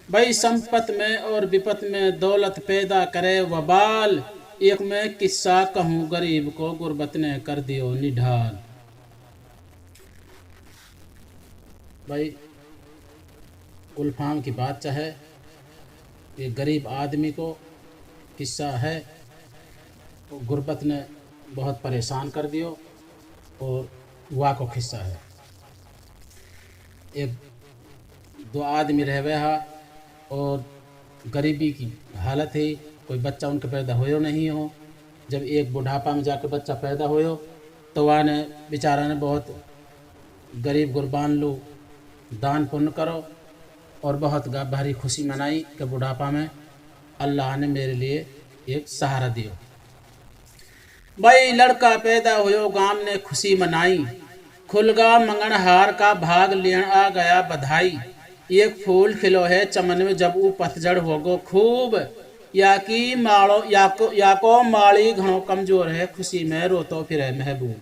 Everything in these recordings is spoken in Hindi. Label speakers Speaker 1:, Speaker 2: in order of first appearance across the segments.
Speaker 1: भाई संपत में और विपत में दौलत पैदा करे वबाल। एक मैं किस्सा कहूँ गरीब को, गुर्बत ने कर दियो निढाल। भाई गुलफाम की बात चाहे, ये गरीब आदमी को किस्सा है, तो गुर्बत ने बहुत परेशान कर दियो। और वाह को किस्सा है, एक दो आदमी रह गया और गरीबी की हालत है, कोई बच्चा उनके पैदा होयो नहीं हो। जब एक बुढ़ापा में जाकर बच्चा पैदा होयो तो वह ने बेचारा ने बहुत गरीब गुरबान लो दान पुण्य करो और बहुत भारी खुशी मनाई कि बुढ़ापा में अल्लाह ने मेरे लिए एक सहारा दियो। भाई लड़का पैदा होयो गांव ने खुशी मनाई, खुलगा मंगनहार का भाग लेन आ गया बधाई। एक फूल खिलो है चमन में जब वो पतझड़ होगो खूब, या की माड़ो या को माड़ी घणो कमजोर है, खुशी में रोतो फिर महबूब।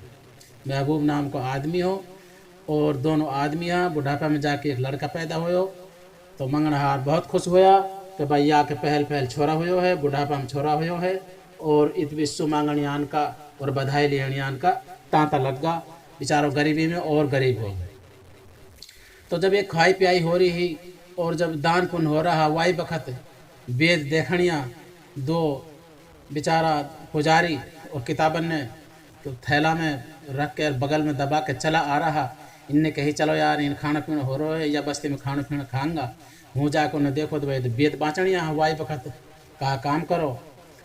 Speaker 1: महबूब नाम को आदमी हो और दोनों आदमी यहाँ बुढ़ापा में जाके एक लड़का पैदा होयो। तो मंगनहार बहुत खुश होया कि भाई या के पहल पहल छोरा होयो है, बुढ़ापा में छोरा होयो है। और इत विश्व मांगणियान का और बधाई लेहणियान का तांता लग गा, बेचारों गरीबी में और गरीब हो गए। तो जब एक खाई पियाई हो रही ही और जब दान पुण्य हो रहा, वाई बखत वेद देखणिया दो बेचारा पुजारी और किताबन ने तो थैला में रख के बगल में दबा के चला आ रहा। इनने कही चलो यार इन खाना पीना हो रहा है या बस्ती में खाना पीना खाऊंगा। हूँ जाकर उन्हें देखो तो भाई वेद बाँचणिया वाई बखत कहा काम करो।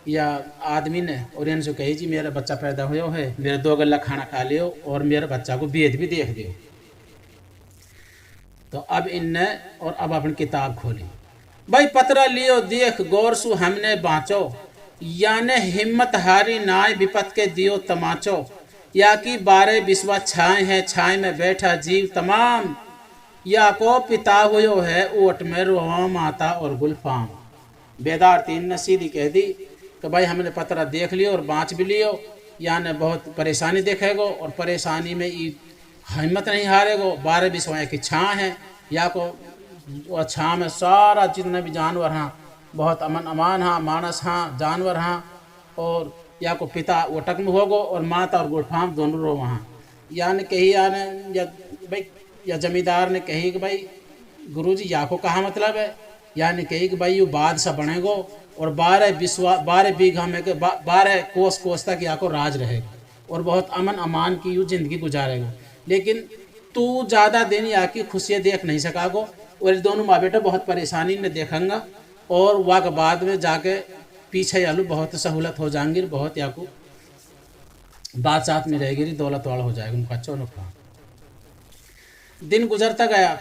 Speaker 1: या आदमी ने और इनसे कही जी मेरा बच्चा पैदा हुआ है, मेरे 2 गल्ला खाना खा लियो और मेरे बच्चा को वेद भी देख दियो। तो अब इनने और अब अपनी किताब खोली, भाई पतरा लियो देख गौर सु हमने बाँचो, याने हिम्मत हारी नाय विपत के दियो तमाचो। या की 12 बिस्वा छाए है छाए में बैठा जीव तमाम, या को पिता हुयो है ओट में रोवा माता और गुलफाम। बेदार 3 ने सीधी कह दी कि भाई हमने पतरा देख लियो और बाँच भी लियो, यानी बहुत परेशानी देखेगो और परेशानी में हिम्मत नहीं हारेगो। 12 बिस्वाएँ की छाँ है, या को छाँ में सारा जितने भी जानवर हैं बहुत अमन अमान हाँ, मानस हाँ जानवर हाँ। और या को पिता ओटक में होगो और माता और गुलफाम दोनों रो वहाँ। यानी कही यानी या भाई या जमींदार ने कही कि भाई गुरुजी या को कहा मतलब है, यानी कही कि भाई ये बादशाह बनेगो और 12 बीघा में के 12 कोस तक या को राज रहेगा और बहुत अमन अमान की यूँ जिंदगी गुजारेगा। लेकिन तू ज़्यादा दिन या की खुशियाँ देख नहीं सकागो और दोनों माँ बेटा बहुत परेशानी ने देखेंगा और वह के बाद में जाके पीछे आलू बहुत सहूलत हो जाएंगी, बहुत या को बात साथ में रहेगी, दौलत वाला हो जाएगा उनका अच्छा नुकसान। दिन गुजरता गया,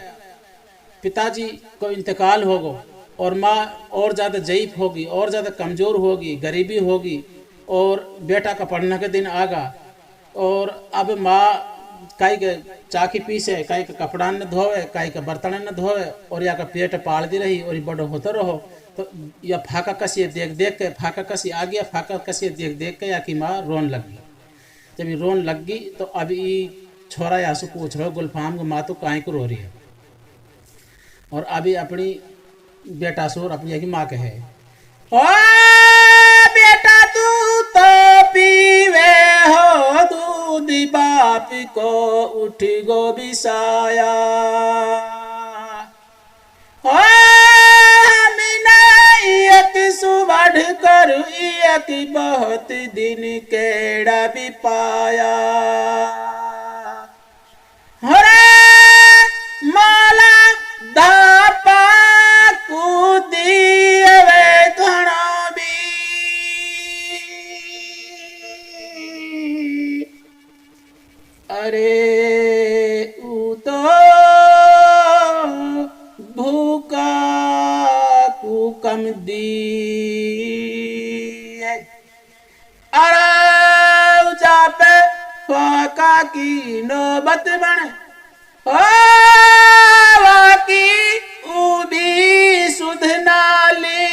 Speaker 1: पिताजी को इंतकाल होगा और माँ और ज़्यादा ज़ईफ होगी और ज़्यादा कमज़ोर होगी, गरीबी होगी और बेटा का पढ़ने के दिन आगा। और अब माँ काई के चाकी पीसे, काई के कपड़ा न धोवे, काई के बर्तन न धोवे और या का पेट पाल दी रही और बड़ो होते रहो। तो या फाका कसिए देख देख के फाका कसी आ गया, फाका कसिए देख देख के या कि माँ रोन लग गई। जब ये रोन लग गई तो अब ये छोरा या से पूछ रहा गुलफाम को माँ तो काहे को रो रही है। और अभी अपनी बेटा सोर अपनी की माँ कहे, ओ बेटा तू तो पीवे हो दूध बाप को उठ गो बिसाया। बढ़ कर एक बहुत दिन केड़ा भी पाया। माला धापा कूदी वे घणो भी, अरे ऊ तो भूखा कू कम दी। अरे जापे फाका की नौबत बन की उबी सुध नाली।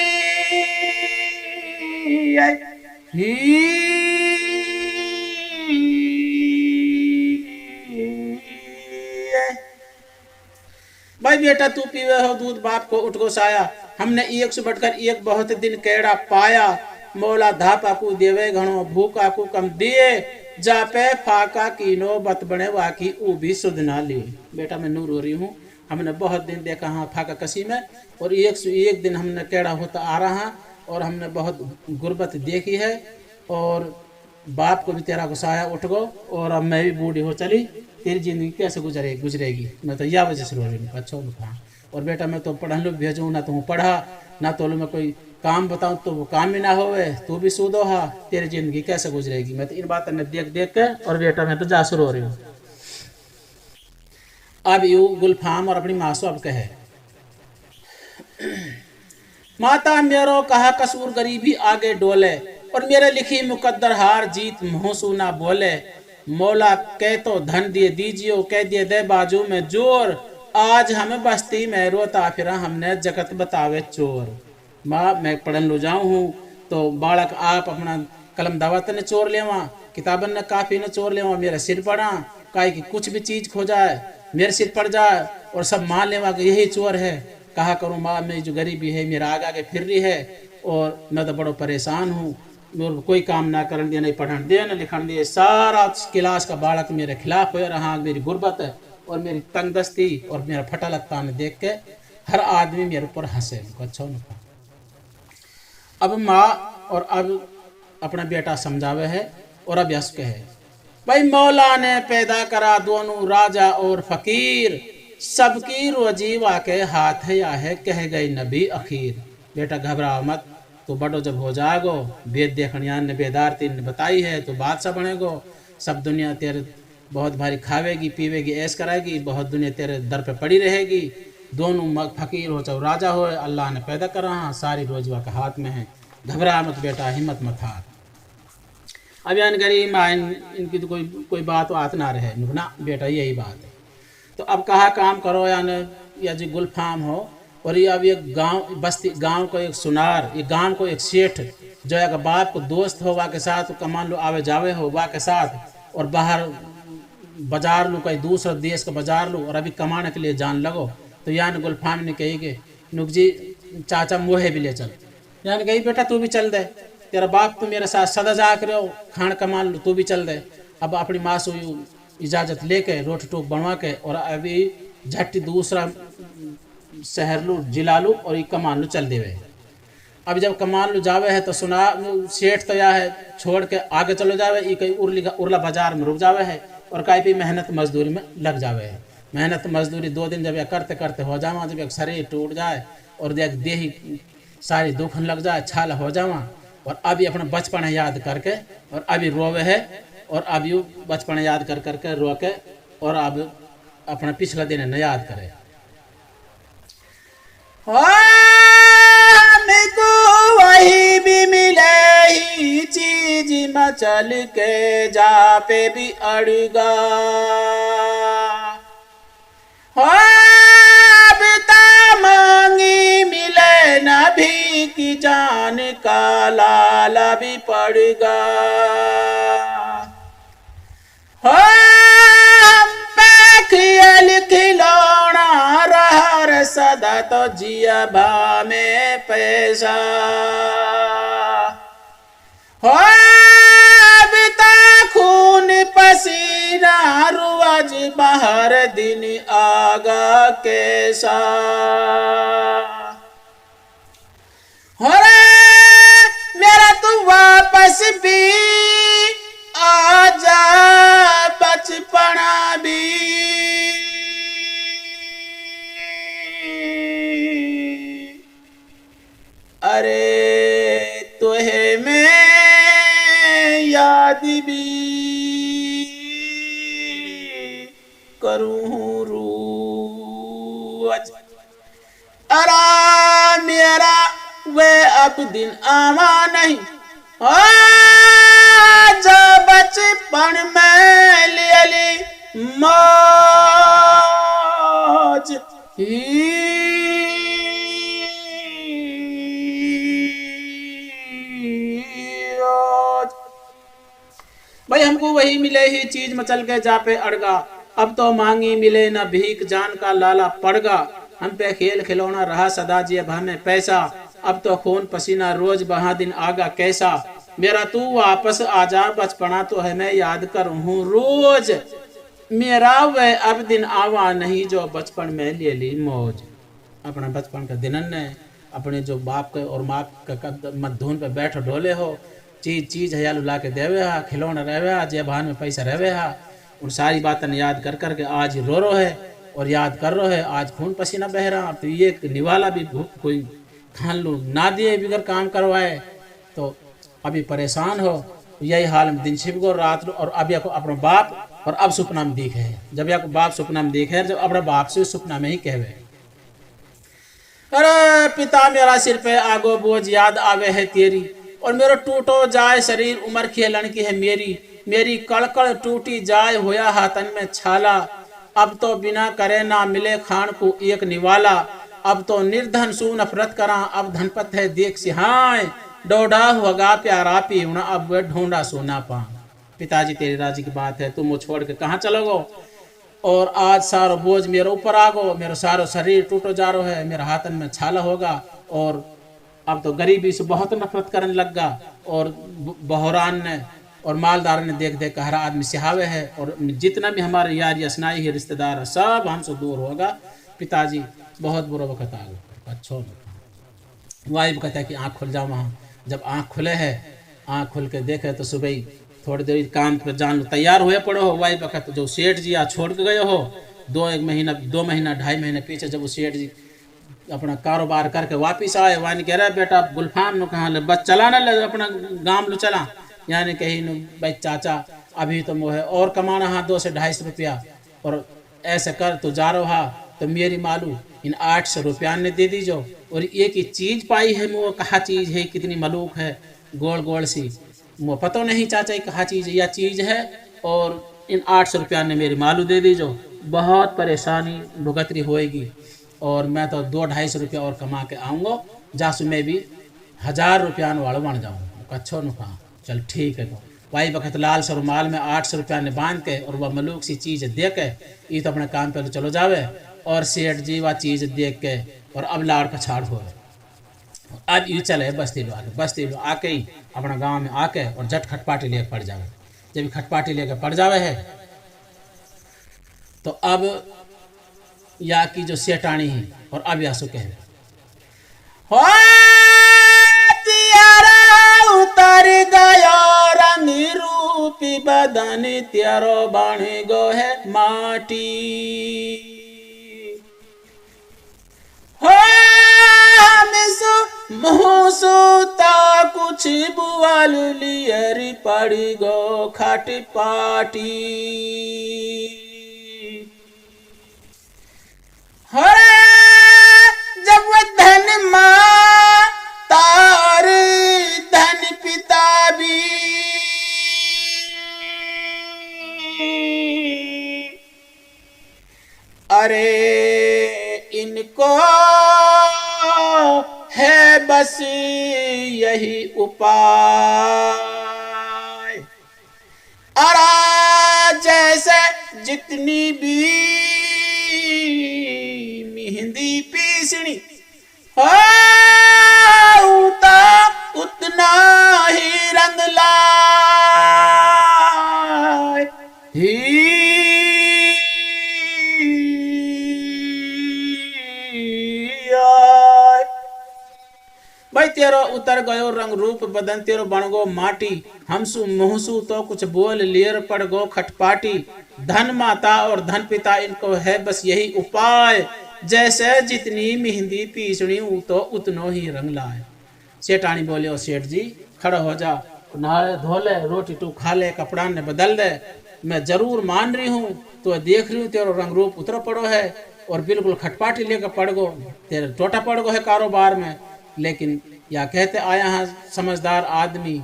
Speaker 1: भाई भाई बेटा तू पीवे हो दूध बाप को उठ गोसाया, हमने एक से बढ़कर एक बहुत दिन केड़ा पाया, मौला धापा को देवे घणो भूखा को कम दिए, जापे फाका कीनो बत बने वाकी ऊ भी सुध ना ली। बेटा मैं नूर हो रही हूँ, हमने बहुत दिन देखा हाँ फाका कसी में, और एक से एक दिन हमने केड़ा होता आ रहा, और हमने बहुत गुर्बत देखी है, और बाप को भी तेरा गुस्साया उठ गो, और अब मैं भी बूढ़ी हो चली, तेरी जिंदगी कैसे गुजरेगी। मैं तो यह वजह से रो रही हूँ। अच्छा कहा, और बेटा मैं तो पढ़न लो भेजूँ ना, तो पढ़ा ना, तो मैं कोई काम बताऊँ तो वो काम ही ना होवे, तू भी सूदो हा, तेरी जिंदगी कैसे गुजरेगी। मैं तो इन बातों ने देख देख के, और बेटा मैं तो जा रो रही हूँ। अब यू गुलफाम और अपनी माँ से अब कहे, माता मेरो कहा कसूर गरीबी आगे डोले, और मेरे लिखी मुकद्दर हार जीत मुँह ना बोले, मौला कह तो धन दिए दीजियो, कह दिए दे बाजू में जोर, आज हमें बस्ती में रोता फिरा हमने जगत बतावे चोर। माँ मैं पढ़न लो जाऊँ हूँ, तो बालक आप अपना कलम दावत ने चोर लेवा, किताबन ने काफी ने चोर लेवा, मेरा सिर पड़ा काहे कि कुछ भी चीज खो जाए मेरे सिर पड़ जाए, और सब मान लेवा कि यही चोर है। कहा करूँ माँ मेरी जो गरीबी है मेरा आगे आगे फिर रही है, और मैं तो बड़ो परेशान हूँ, मेरे कोई काम ना करन दिया, नहीं पढ़न दिया न लिखन दिए, सारा क्लास का बालक मेरे खिलाफ हो रहा, मेरी गुर्बत है और मेरी तंगदस्ती और मेरा फटा लगता ने देख के हर आदमी मेरे ऊपर हंसे। अच्छा न अब माँ और अब अपना बेटा समझावे है, और अब यश कहे, भाई मौला ने पैदा करा दोनों राजा और फकीर, सबकी रोजी वाके हाथ है या है, कह गई नबी अखीर। बेटा घबराओ मत, तो बड़ो जब हो जाएगो, वेद देखनियान ने बेदार तीन ने बताई है, तो बादशाह बनेगो, सब दुनिया तेरे बहुत भारी खावेगी पीवेगी ऐश कराएगी, बहुत दुनिया तेरे दर पे पड़ी रहेगी, दोनों फकीर हो चाहे राजा हो, अल्लाह ने पैदा कर रहा, सारी रोजवा के हाथ में है, घबरा मत बेटा, हिम्मत मत हार। अब यान करी माँ इनकी तो कोई बात बात ना रहे ना बेटा, यही बात है। तो अब कहा काम करो या जो गुलफाम हो, और ये अब एक गांव बस्ती गांव को एक सुनार, ये गांव को एक सेठ जो है बाप को दोस्त हो वा के साथ, कमान लो आवे जावे हो वा के साथ, और बाहर बाजार लो कोई दूसरा देश का बाजार लो, और अभी कमाने के लिए जान लगो। तो यान गुलफाम ने कही कि नुक जी चाचा मोहे भी ले चल, यानी कही बेटा तू भी चल दे, तेरा बाप तो मेरे साथ सदा जा कर खान कमान लो, तू भी चल दे। अब अपनी माँ से इजाज़त लेके रोटी टोक बनवा के, और अभी झट्टी दूसरा शहर लो जिला लो, और ये कमान लो चल देवे। अब जब कमान लो जावे है, तो सुना सेठ तो या है छोड़ के आगे चलो जावे, ये कहीं उर्ला बाजार में रुक जावे है, और कहीं भी मेहनत मजदूरी में लग जावे है। मेहनत मजदूरी 2 दिन जब यह करते करते हो जावा, जब एक शरीर टूट जाए और देख देही सारी दुखन लग जाए, छाल हो जावा, और अभी अपना बचपन याद करके, और अभी रोवे है, और अभी बचपन याद कर करके रो के, और अब अपना पिछला दिन न याद करे। हमको वही भी मिले ही चीज मचल के जा पे भी अड़गा, मांगी मिले न भी की जान का लाला भी पड़गा। खेल खिलौना रहा सदा तो जिया भा में पैसा, हो बिता खून पसीना रुआज बाहर दिन आगा कैसा। हो रे मेरा तू वापस भी आजा, बचपना भी अरे तोहे में याद भी करूँ रोज। अरा मेरा वे अब दिन आवा नहीं, जो बचपन में ले ली मौज भाई हमको वही मिले ही चीज मचल के जा पे अड़गा, अब तो मांगी मिले न भीख जान का लाला पड़गा। हम पे खेल खिलौना रहा सदा जेब हमें पैसा, अब तो खून पसीना रोज बहा दिन आगा कैसा, मेरा तू वापस आ जा बचपना तो है मैं याद करूँ रोज, मेरा वह अब दिन आवा नहीं जो बचपन में ले ली मौज। अपना बचपन का दिनन ने अपने जो बाप के और माँ के मधुन पे बैठ डोले हो, चीज चीज हयाल ला के देवे हा, खिलौना रहवे हा, जेबान में पैसा रहवे हा, उन सारी बातन याद कर कर के आज रो रो है और याद कर रो है, आज खून पसीना बह रहा। तो ये निवाला भी भूख कोई खान लू ना दिए बिगर काम करवाए तो अभी परेशान हो। यही हाल में दिन छिप गो रात और अब या को अपना बाप और अब सपना में दिखे है, जब या को बाप सपना में दिखे है, जब अपना बाप से सपना में ही कहवे, अरे पिता मेरा सिर पे आगो बोझ याद आवे है तेरी, और मेरा टूटो जाए शरीर उम्र खेलन की है मेरी, मेरी कड़कड़ टूटी जाए होया हाथन में छाला, अब तो बिना करे ना मिले खान को एक निवाला, अब तो निर्धन सू नफरत करा अब धनपत है देख सिहाय, डोडा होगा प्यारा पीवना अब वह ढूंढा सोना पा। पिताजी तेरी राजी की बात है, तुम वो छोड़ के कहाँ चलोगो, और आज सारो बोझ मेरे ऊपर आ गो, मेरा सारो शरीर टूटो जा रहा है, मेरा हाथन में छाला होगा, और अब तो गरीबी से बहुत नफरत करने लग गा, और बहरान ने और मालदार ने देख देख हर आदमी सिहावे है, और जितना भी हमारे यार यसनाई है रिश्तेदार है सब हमसे दूर होगा। पिताजी बहुत बुरा वक्त आ गया। अच्छा वाइफ कहता है कि आँख खुल जाओ, वहाँ जब आँख खुले है, आँख खुल के देखे तो सुबह थोड़ी देर काम पर जान लो तैयार हुए पड़ो हो। वाइफ कहते जो सेठ जी आ छोड़ के गए हो, 2 महीना 2.5 महीने पीछे जब वो सेठ जी अपना कारोबार करके वापिस आए, वानी कह रहे बेटा गुलफाम नु कहाँ ले बस चलाना ले अपना गांव लो चला, यानी कहीं नु भाई चाचा अभी तो मोहे और कमाना हाँ 200 से 250 रुपया, और ऐसे कर तो जा रहा तो मेरी मालू इन 800 रुपया ने दे दीजो, और एक ही चीज पाई है मुँह कहा चीज है कितनी मलूक है गोल गोल सी, मुँह पता नहीं चाचा कहा चीज है या चीज है, और इन 800 रुपया ने मेरी मालू दे दीजो, बहुत परेशानी भुगतरी होएगी, और मैं तो 200-250 रुपया और कमा के आऊँगा, जासु मैं भी 1000 रुपया वालों बन जाऊँ। अच्छो नु कहा चल ठीक है। तो भाई बखत लाल सर माल में 800 रुपया ने बांध के और वह मलूक सी चीज़ दे के ये तो अपने काम पे चलो जावे, और सेठ जी वह चीज़ देख के और अब लाड़ पछाड़ हो, अब ये चले बस्ती लो आके, बस्ती लो आके ही अपना गाँव में आके और झट खटपाटी लेके पड़ जावे। जब खटपाटी लेके पड़ जावे है तो अब या की जो सेठानी है और अब यासु कह हो तियारा उतर गयो रंग रूपी बदन त्यारो बन गो है माटी, हो मुहसूता कुछ बुआल लियरी पड़ गो खट पाटी, जब वह धन माँ तार धन पिता भी, अरे इनको है बस यही उपाय, अरा जैसे जितनी भी मेहंदी पीसनी होता उतना ही रंग लाए ही, भाई तेरो उतर गयो रंग रूप बदन तेरो बन गो माटी, हमसु मुहसु तो कुछ बोल लियर पड़ गो खटपाटी, धन माता और धन पिता इनको है बस यही उपाय, जैसे जितनी मेहंदी पीसनी तो उतनो ही रंग लाए। सेठानी बोले ओ सेठ जी खड़ा हो जा, नहाले धोले रोटी तू खा ले कपड़ा ने बदल दे, मैं जरूर मान रही हूँ तो देख रही हूँ तेरो रंग रूप उतर पड़ो है और बिल्कुल खटपाटी लेकर पड़ गो, तेरे टोटा पड़ गो है कारोबार में, लेकिन या कहते आया हाँ समझदार आदमी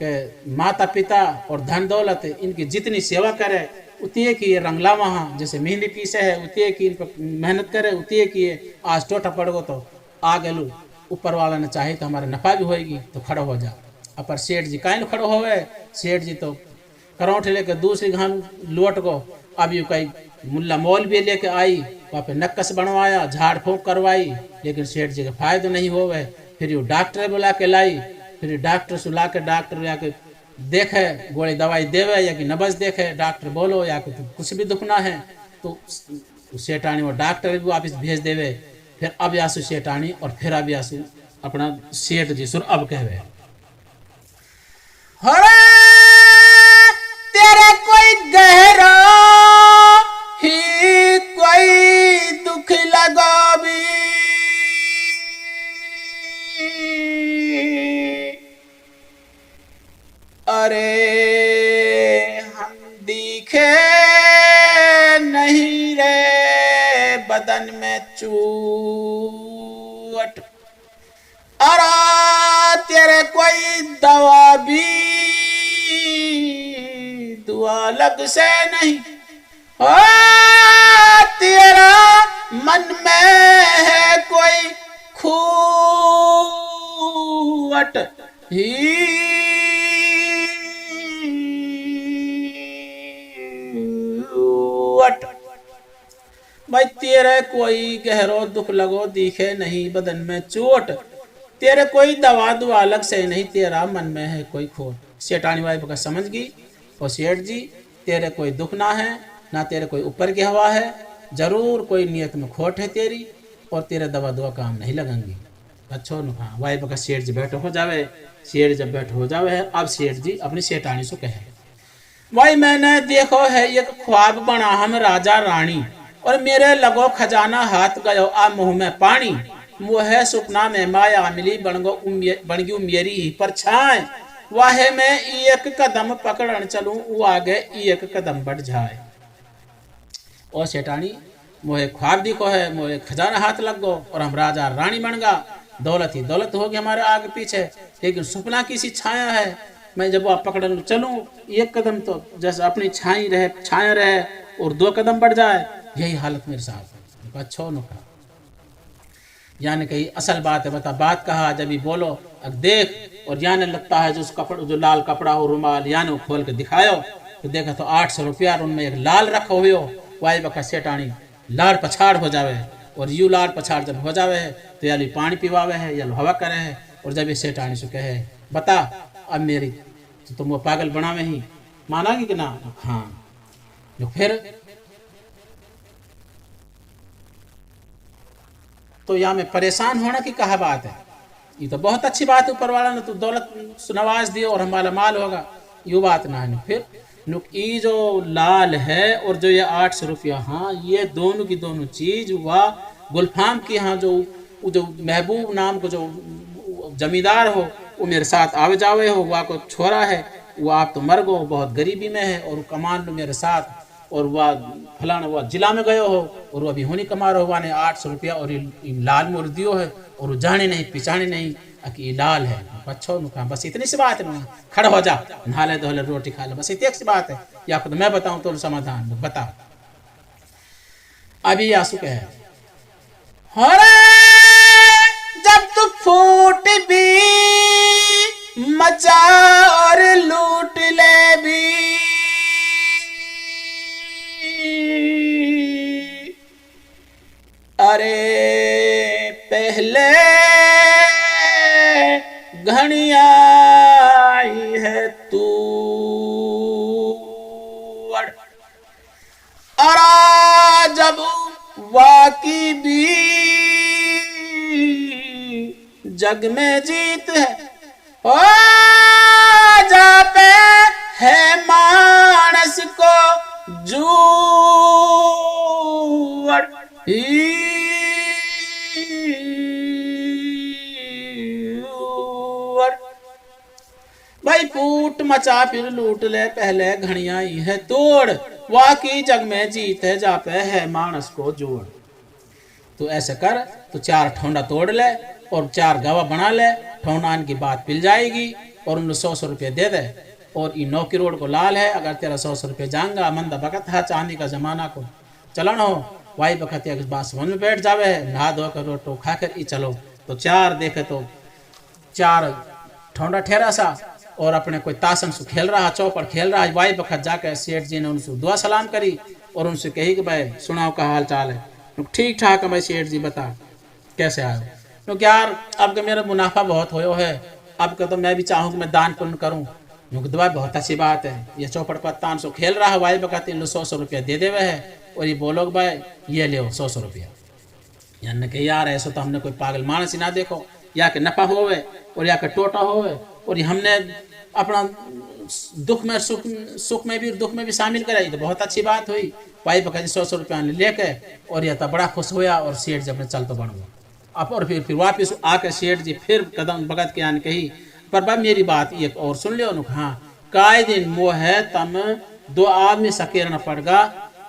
Speaker 1: के माता पिता और धन दौलत इनकी जितनी सेवा करे उतने की ये रंगला वहाँ जैसे मेहंदी पीसे है उतने की इन पर मेहनत करे उतने की ये आज टोटा पड़ गो तो आ गलू, ऊपर वाला ने चाहे तो हमारा नफा भी होएगी तो खड़ा हो जा। अपर सेठ जी काहे खड़ो हो गए, सेठ जी तो करौठ लेकर दूसरी घान लौट गो, अब यू कई मुल्ला मौल भी लेके आई वहाँ पे नक्कस बनवाया, झाड़ फूंक करवाई, लेकिन सेठ जी का फायदा नहीं हो गए। फिर ये डॉक्टर बुला के लाई, फिर डॉक्टर से ला के डॉक्टर जाके देखे, गोली दवाई देवे या कि नबज देखे, डॉक्टर बोलो या कि कुछ भी दुखना है तो सेठानी वो डॉक्टर भी वापिस भेज देवे। फिर अब यासु सेठानी और फिर अब यासु अपना सेठ जी सुर अब कहवे, हरे तेरे कोई गहरा ही कोई दुख लगा भी, अरे हम दिखे नहीं रे बदन में चोट, अरे तेरे कोई दवा भी दुआ लग से नहीं, ओ तेरा मन में है कोई खूट ही, भाई तेरे कोई गहरो दुख लगो दिखे नहीं बदन में चोट, तेरे कोई दवा दुआ अलग से नहीं, तेरा मन में है कोई खोट। सेठानी वाइफ का समझ गई, और सेठ जी तेरे कोई दुख ना है ना तेरे कोई ऊपर की हवा है, जरूर कोई नियत में खोट है तेरी, और तेरे दवा दुआ काम नहीं लगेंगी। अच्छो न हाँ वाइफ का सेठ जी बैठो हो जावे। सेठ जब बैठो हो जावे, अब सेठ जी अपनी सेठानी से कहे, भाई मैंने देखो है एक ख्वाब बना हम राजा रानी, और मेरे लगो खजाना हाथ गयो आ मुंह में पानी, मुहे सुपना में माया मिली बन गई मेरी ही परछाई, वाहे मैं एक कदम पकड़न चलूं वो आगे एक कदम बढ़ जाए। और सेठानी मोहे ख्वाब दिखो है, मोहे खजाना हाथ लग गो और हम राजा रानी बन गा, दौलत ही दौलत होगी हमारे आगे पीछे, लेकिन सुपना की सी छाया है, मैं जब आप पकड़न चलूं एक कदम तो जैसे अपनी छाया रहे और 2 कदम बढ़ जाए, यही हालत मेरे साथ। अच्छा न कहा, यानी कही असल बात है, बता बात कहा जब ही बोलो अब देख, और यानी लगता है जो कपड़ा जो लाल कपड़ा हो रुमाल यानी वो खोल के दिखायो तो देखा तो 800 रुपया उनमें एक लाल रखो हुए हो, वाई बका सेठानी लाड़ पछाड़ हो जावे, और यू लाड़ पछाड़ जब हो जावे है तो या पानी पिवावे है या हवा करे है, और जब ये सेठानी से कहे बता अब मेरी तो तुम वो पागल बनावे ही मानागी कि ना, हाँ जो फिर तो यहाँ में परेशान होने की कहा बात है, ये तो बहुत अच्छी बात है, ऊपर वाला ने तो दौलत नवाज दियो और हमारा माल होगा, यू बात ना है। फिर ये जो लाल है और जो ये 800 रुपया, हाँ ये दोनों की दोनों चीज वह गुलफाम की, हाँ जो महबूब नाम को जो जमींदार हो वो मेरे साथ आवे जावे हो, वह को छोरा है वो आप तो मर गो बहुत गरीबी में है, और कमान लो मेरे साथ, और वह फलाना वह जिला में गयो हो और वह अभी होनी कमा रहा हुआ ने 800 रुपया और ये लाल मोर दियो है, और वो जाने नहीं पहचाने नहीं कि ये लाल है। अच्छो नुका बस इतनी सी बात है, खड़ा हो जा नहाले धोले रोटी खा ले, बस इतनी सी बात है, या खुद मैं बताऊं तो समाधान बता। अभी आंसू कहे जब तू फूट भी मचा और लूट ले भी, अरे पहले घनिया आई है तू, अरे जब वाकी भी जग में जीत है, ओ जा पे है मानस को जूड़ भाई फूट मचा फिर लूट ले पहले घड़िया ही है तोड़, वाकी जग में जीत है जा पे है मानस को जोड़। तो ऐसे कर तो 4 ठोंडा तोड़ ले और 4 गवा बना ले, ठोंडान की बात पिल जाएगी और उन्हें 100 रुपये दे दे, और ये 9 करोड़ को लाल है, अगर तेरा 100 रुपये जाएंगा मंदा बकत है चांदी का जमाना को चलन हो, वाई बकत बात समझ में बैठ जावे है, नहा धो कर रोटो खा कर ही चलो। तो 4 देखे तो 4 ठोंडा ठहरा सा और अपने कोई तासन से खेल रहा, चौपड़ खेल रहा, वाई बखत जाकर सेठ जी ने उनसे दुआ सलाम करी और उनसे कही कि भाई सुनाओ का हाल चाल है, ठीक ठाक है भाई सेठ जी, बता कैसे आयो? क्योंकि यार अब का मेरा मुनाफा बहुत होयो है, अब का तो मैं भी चाहूँ कि मैं दान पुण्य करूँ। क्योंकि दवा बहुत अच्छी बात है, ये चौपड़ पत्तान सो खेल रहा है भाई, बकाते लो 100 रुपया दे देवे है और ये बोलो भाई ये ले 100 रुपया। यानी कि यार ऐसा तो हमने कोई पागल मानस ही ना देखो, या के नफा होवे और या के टोटा होवे, और ये हमने अपना दुख में सुख में भी दुख में भी शामिल कराई, तो बहुत अच्छी बात हुई। भाई बका 100 रुपया लेके और यह तो बड़ा खुश होया और सेठ जी अपने चल तो बन गया अब। और फिर वापस आके सेठ जी फिर कदम भगत के आने कही, पर भाई मेरी बात एक और सुन लियो। हाँ, काय दिन मोह है तम 2 आदमी सकेरना पड़गा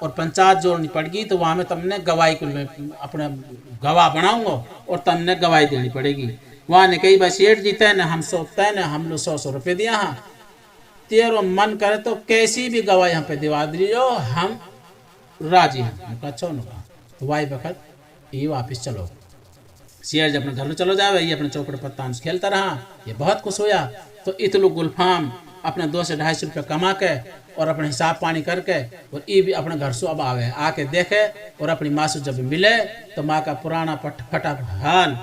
Speaker 1: और पंचायत जोड़नी पड़गी, तो वहाँ में तुमने गवाही को अपने गवाह बनाऊंगा और तुमने गवाही देनी पड़ेगी। वहाँ ने कही भाई सेठ जी तय न हम तय न हम लोग 100 रुपये दिया, हाँ तेरो मन करे तो कैसी भी गवाही हम पे दिवा दियो, हम राजी हैं। अच्छा उनका तो वाई बखत ये वापिस चलो, शेर अपने घर में चलो जावे, ये अपने चौपड़ पत्तान से खेलता रहा, ये बहुत खुश होया। तो इतलू गुलफाम अपने 2 से 250 रुपये कमा के और अपने हिसाब पानी करके और ये भी अपने घर से अब आवे, आके देखे और अपनी माँ से जब मिले तो माँ का पुराना फटा हाल,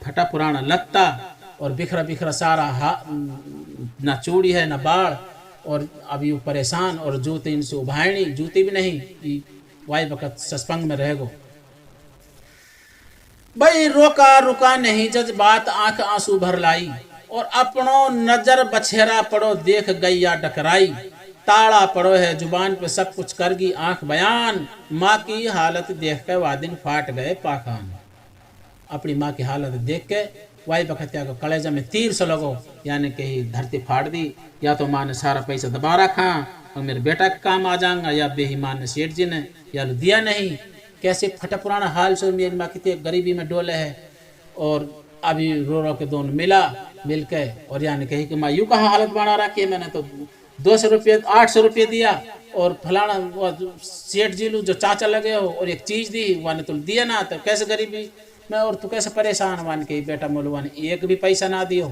Speaker 1: फटा पुराना लत्ता और बिखरा बिखरा सारा ना चूड़ी है ना बाढ़, और अभी वो परेशान और जूते इनसे उभायनी, जूती भी नहीं, वाई वक़्त सस्पंग में रहेगो। भाई रोका रुका नहीं जज्बात आंख आंसू भर लाई, और अपनो नजर बछेरा पड़ो देख गैया डकराई, ताड़ा पड़ो है जुबान पे सब कुछ करगी आंख बयान, माँ की हालत देख के वादिन फाट गए पाखान। अपनी माँ की हालत देख के वाई बखतिया को कलेजा में तीर से लगो, यानी कि धरती फाड़ दी, या तो माँ ने सारा पैसा दबा रखा और मेरे बेटा का काम आ जाएगा, या बेईमान ने सेठ जी ने या दिया नहीं। कैसे फटा पुराना हाल से मेरी माँ कितनी गरीबी में डोले है, और अभी रो रो के दोनों मिल के, और यानी कही कि माँ यूँ कहाँ हालत बना रखी है, मैंने तो 200 रुपये 800 रुपये दिया और फलाना सेठ जी लू जो चाचा लगे हो और एक चीज़ दी, वाने तो दिया ना, तो कैसे गरीबी मैं और तू कैसे परेशान मान के बेटा मोलवा ने एक भी पैसा ना दियो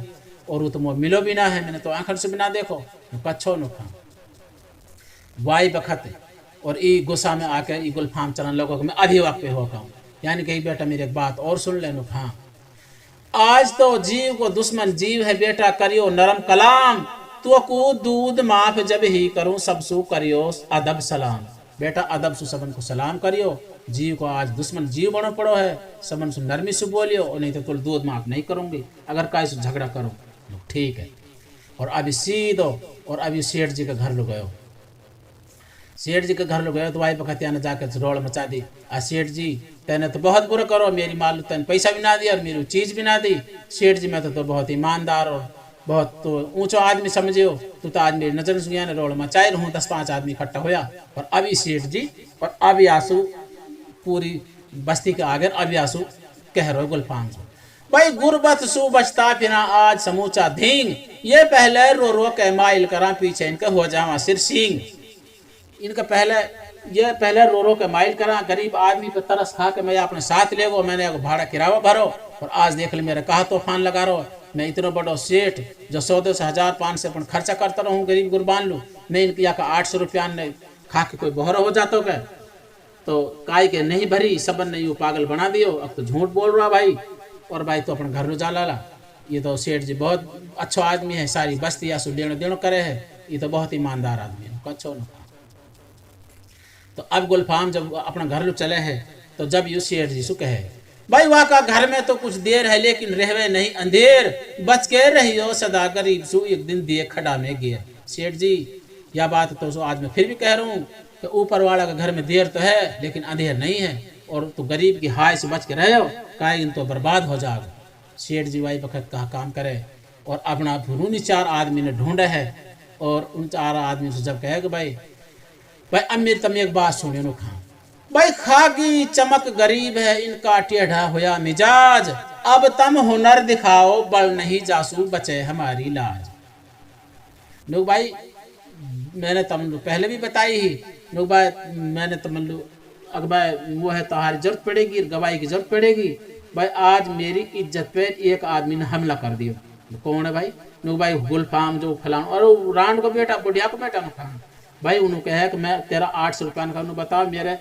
Speaker 1: और वो तो मोह मिलो भी ना है, मैंने तो आंखर से भी ना देखो कच्छो न खा वाई बखत। और ई गुस्सा में आकर ई गुलफाम चलन लोगों को मैं अभी वक्त पे होगा हूँ, यानी कि बेटा मेरी एक बात और सुन ले नुखा, आज तो जीव को दुश्मन जीव है बेटा, करियो नरम कलाम, तो को दूध माफ जब ही करूं सबसु करियो अदब सलाम। बेटा अदब सु सबन को सलाम करियो, जीव को आज दुश्मन जीव बनो पड़ो है, सबन से नरमी से बोलियो, और नहीं तो तुम दूध माफ नहीं करूंगी अगर काय से झगड़ा करो। ठीक है, और अभी सीधो और अभी सेठ जी के घर लो गयो, सेठ जी के घर लो गयो तो भाई बखतिया ने जाकर रोड़ मचा दी, आ सेठ जी तेने तो बहुत बुरा करो, मेरी माल तेने पैसा भी ना दिया और मेरी चीज़ भी ना दी। सेठ जी मैं तो बहुत ईमानदार और बहुत तो ऊंचो आदमी समझियो, तू तो आज मेरी नजर सुनिया ने रोड मचाए रहूँ, 10-5 आदमी इकट्ठा होया, और अभी सेठ जी और अभी आंसू पूरी बस्ती के आगे अभी आंसू कह रहे गुलफाम से, भाई गुरबत सु बचता फिरा आज समूचा धींग, ये पहले रो रो के माइल करा पीछे इनका हो जावा सिर सींग। इनका पहले रो रो के माइल करा, गरीब आदमी पे तरस खा के मैं अपने साथ ले गो, मैंने भाड़ा किराया भरो, और आज देख ले मेरे कहा तूफान लगा रहो, मैं इतना बड़ो सेठ जो 100 से 1000-500 अपन खर्चा करता रहूँ गरीब गुरबान लूँ, मैं इनके यहाँ का 800 रुपया ने खा के कोई बहरा हो जाता क्या, तो काय के नहीं भरी सबन ने यू पागल बना दियो, अब तो झूठ बोल रहा भाई, और भाई तो अपने घर में जा लाला। ये तो सेठ जी बहुत अच्छा आदमी है, सारी बस्ती या लेनो देनो करे है, ये तो बहुत ईमानदार आदमी है, अच्छो न। तो अब गुलफाम जब अपना घर चले है, तो जब यू सेठ जी सु कहे, भाई वहाँ का घर में तो कुछ देर है लेकिन रहवे नहीं अंधेर, बच के रहियो सदा गरीब सु एक दिन दिए खड़ा में गिर। सेठ जी यह बात तो आज मैं फिर भी कह रहा हूँ कि ऊपर वाला का घर में देर तो है लेकिन अंधेर नहीं है, और तो गरीब की हाय से बच के रहे हो, काइन तो बर्बाद हो जाओगे। सेठ जी वाई वक्त कहा काम करे, और अपना फुरूनी 4 आदमी ने ढूंढे है, और उन 4 आदमी से जब कहे कि भाई अब मेरी तम एक बात सुने नो खा, भाई खागी चमक गरीब है इनका टेढ़ा होया मिजाज, अब तम हुनर दिखाओ बल नहीं जासू बचे हमारी लाज। लोग भाई मैंने तम पहले भी बताई ही, लोग भाई मैंने तम अगर भाई वो है तुम्हारी जरूरत पड़ेगी, गवाही की जरूरत पड़ेगी। भाई आज मेरी इज्जत पे एक आदमी ने हमला कर दिया, कौन है भाई? लोग भाई गुलफाम जो फलान और रान को बेटा बुढ़िया को बेटा ना भाई उन्होंने कहा कि मैं तेरा 800 रुपया का बताओ, मेरे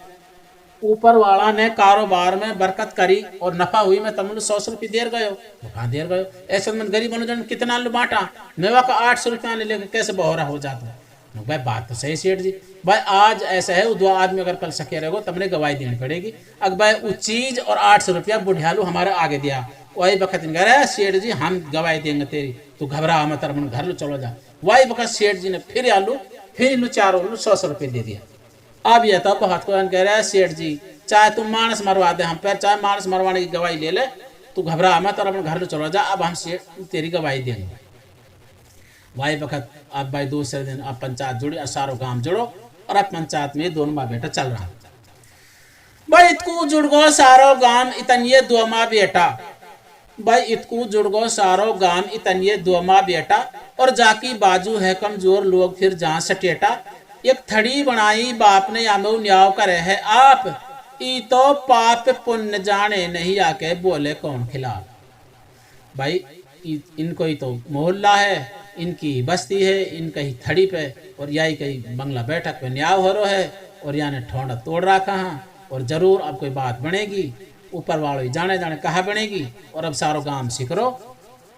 Speaker 1: ऊपर वाला ने कारोबार में बरकत करी और नफा हुई में तुम 100 रुपये देर गयो, कहाँ देर गयो। ऐसे में गरीब जन कितना लो बांटा मेवा का 800 रुपया ने लेकर कैसे बहोरा हो जाता। भाई बात तो सही सेठ जी, भाई आज ऐसा है दो आदमी अगर कल सके रहो तुमने गवाही देनी पड़ेगी। अगर भाई वो चीज और 800 रुपया बुढ़ियालू हमारे आगे दिया, वही वक्त कह रहे सेठ जी हम गवाही देंगे तेरी, तू घबरा मत मन घर लो चलो जा। वही वक्त सेठ जी ने फिर आलू फिर लो चारों 100 रुपये दे दिया। अब यह तो बहुत को कह रहा है सेठ जी चाहे तुम मानस मरवा दे हम पर, चाहे मानस मरवाने की गवाही ले ले, तू घबरा मत और अपने घर लो चलो जा, अब हम सेठ तेरी गवाही देंगे। वही वक्त अब भाई दूसरे दिन अब पंचायत जुड़ी और सारो गांव जुड़ो और अब पंचायत में दोनों माँ बेटा चल रहा। भाई इतकू जुड़ गो सारो गांव इतन ये दो माँ बेटा, भाई इतकू जुड़ गो सारो गांव इतन ये दो माँ बेटा, और जाकी बाजू है कमजोर लोग फिर जहाँ सटेटा। एक थड़ी बनाई बाप ने यामऊ न्याव करे है आप, ई तो पाप पुण्य जाने नहीं आके बोले कौन खिलाफ। भाई इनको ही तो मोहल्ला है, इनकी बस्ती है, इनका ही थड़ी पे और यही कहीं बंगला बैठक पे न्याव हो रहा है और याने ठोंडा तोड़ रखा है। और जरूर अब कोई बात बनेगी ऊपर वालों जाने जाने कहा बनेगी। और अब सारो गांव सिकरो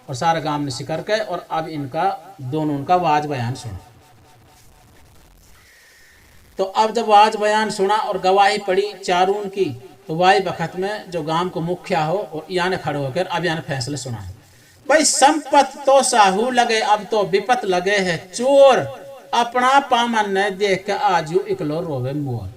Speaker 1: और सारा गांव ने सिकर के और अब इनका दोनों उनका वाज बयान सुनो। तो अब जब वाज बयान सुना और गवाही पड़ी चारों की, तो वाही वक्त में जो गांव को मुखिया हो और याने खड़े होकर अब याने फैसले सुना है। भाई संपत तो साहू लगे अब तो विपत लगे है चोर, अपना पामन ने देख के आजू इकलो रोवे मोर।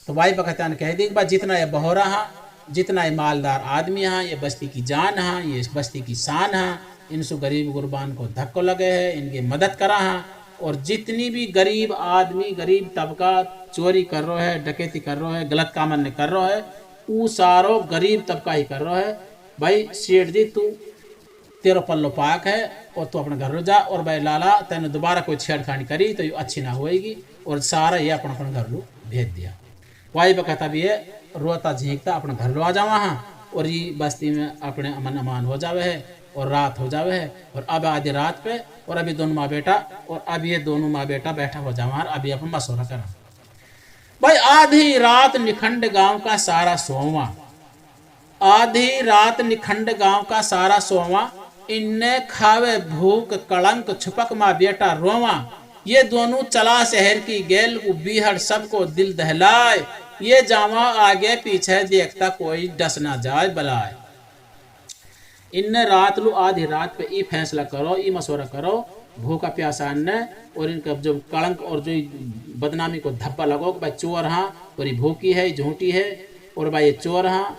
Speaker 1: तो भाई बकतान कह दी भाई जितना ये बहोरा है, जितना ये मालदार आदमी है, ये बस्ती की जान है, ये बस्ती की शान है, इनसु गरीब गुरबान को धक्को लगे है, इनकी मदद करा है। और जितनी भी गरीब आदमी गरीब तबका चोरी कर रहा है, डकैती कर रहा है, गलत कामन ने कर रहा है, वो सारो गरीब तबका ही कर रहा है। भाई सेठ जी तू तेरो पल्लो पाक है और तू अपने घर जा, और भाई लाला तेने दोबारा कोई छेड़खानी करी तो ये अच्छी ना होएगी। और सारा ये अपना अपने घर लो भेज दिया। वाई बकता भी ये रोता झींकता अपने घर लो आ जावा हाँ, और ये बस्ती में अपने अमन अमान हो जावे है और रात हो जावे है। और अब आधी रात पे और अभी दोनों माँ बेटा और अब ये दोनों माँ बेटा बैठा हो जावा, अभी अपन मशवरा करा। भाई आधी रात निखंड गांव का सारा सोवा, आधी रात निखंड गांव का सारा सोवा, इनने खावे भूख कलंक छुपक माँ बेटा रोवा। ये दोनों चला शहर की गेल बीहड़ सबको दिल दहलाए, ये जावा आगे पीछे देखता कोई डस ना जाए बलाए। इनने रात लू आधी रात पे ई फैसला करो, ई मशवरा करो भूखा प्यासा ने और इनका जो कलंक और जो बदनामी को धब्बा लगो भाई चोर हाँ और ये भूखी है झूठी है और भाई ये चोर हाँ।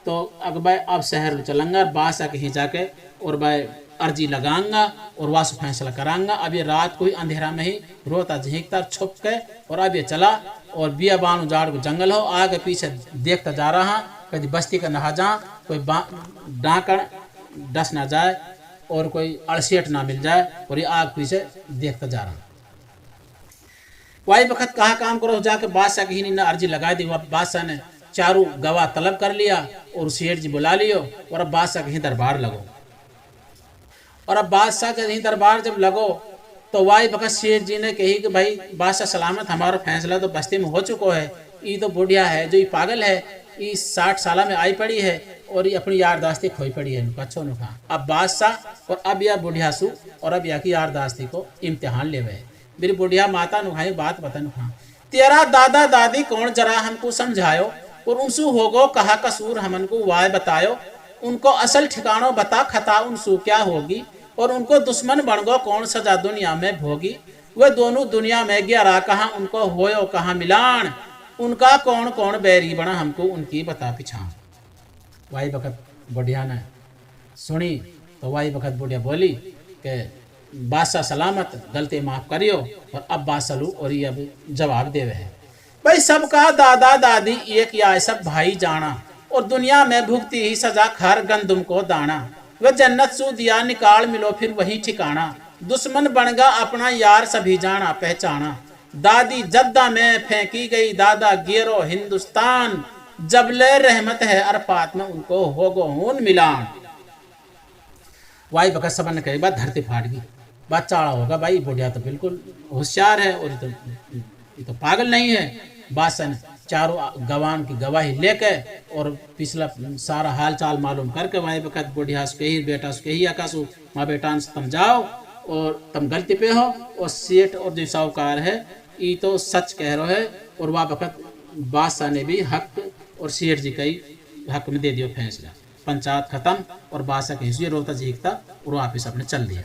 Speaker 1: तो अगर भाई अब शहर चलूंगा बादशाह कहीं जाके और भाई अर्जी लगाऊंगा और वासु फैसला कराऊंगा। अब ये रात को ही अंधेरा में ही रोता झींकता छुप के और अब ये चला और बिया बानु जाड़ को जंगल हो आगे पीछे देखता जा रहा, कभी बस्ती का नहा जा कोई डाकड़ डस ना जाए और कोई अड़सेठ ना मिल जाए, और ये आग पीछे देखता जा रहा। वही वक्त कहा काम करो जाके बादशाह की ही ने अर्जी लगा दी। बादशाह ने चारों गवाह तलब कर लिया और सेठ जी बुला लियो और अब बादशाह कहीं दरबार लगो। और अब बादशाह के कहीं दरबार जब लगो तो वाई वक्त सेठ जी ने कही कि भाई बादशाह सलामत हमारा फैसला तो बस्ती में हो चुका है, ये तो बुढ़िया है जो ये पागल है, ये 60 साल में आई पड़ी है और ये अपनी यारदाश्ती खोई पड़ी है। अच्छो नुखा अब बादशाह और अब यह बुढ़िया सु और अब यह की यारदाश्ती को इम्तिहान ले गए। मेरी बुढ़िया माता नुखाई बात बता नुखा, तेरा दादा दादी कौन जरा हमको समझायो और उनसु होगो कहा कसूर हमन को वाय बतायो, उनको असल ठिकानो बता खता उनसु क्या होगी और उनको दुश्मन बन गो कौन सजा दुनिया में भोगी। वे दोनों दुनिया में ग्यारह कहाँ उनको होयो कहाँ मिलान, उनका कौन कौन बैरी बना हमको उनकी बता पिछान। वाई वक्त बुढ़िया ने सुनी तो वाई वक्त बुढ़िया बोली कि बादशाह सलामत गलती माफ करियो। और अब बादशाह लू और ये अब जवाब देवे है भाई सबका दादा दादी एक या सब भाई जाना और दुनिया में भुगती ही सजा खर गंदुम को दाना। वह जन्नत सू दिया निकाल मिलो फिर वही ठिकाना, दुश्मन बनगा अपना यार सभी जाना पहचाना। दादी जद्दा में फेंकी गई दादा गेरो हिंदुस्तान, जबले रहमत है अरफात में उनको होगो हून मिलान। वाई बकत सबन ने कही बात धरती फाट गई, बात चाड़ा होगा भाई बुढ़िया तो बिल्कुल होशियार है और ये तो पागल नहीं है। बादशाह ने चारों गवान की गवाही लेके और पिछला सारा हाल चाल मालूम करके वही वक्त बुढ़िया के ही बेटा के ही आकाशु माँ बेटा तुम जाओ और तुम गलती पे हो, और सेठ और जो साहूकार है ये तो सच कह रहे है। और वह वक्त बादशाह ने भी हक और सेठ जी का ही हक में दे दियो फैसला। पंचायत खत्म और बादशाह कहीं से रोता झीकता और वापिस अपने चल दिया।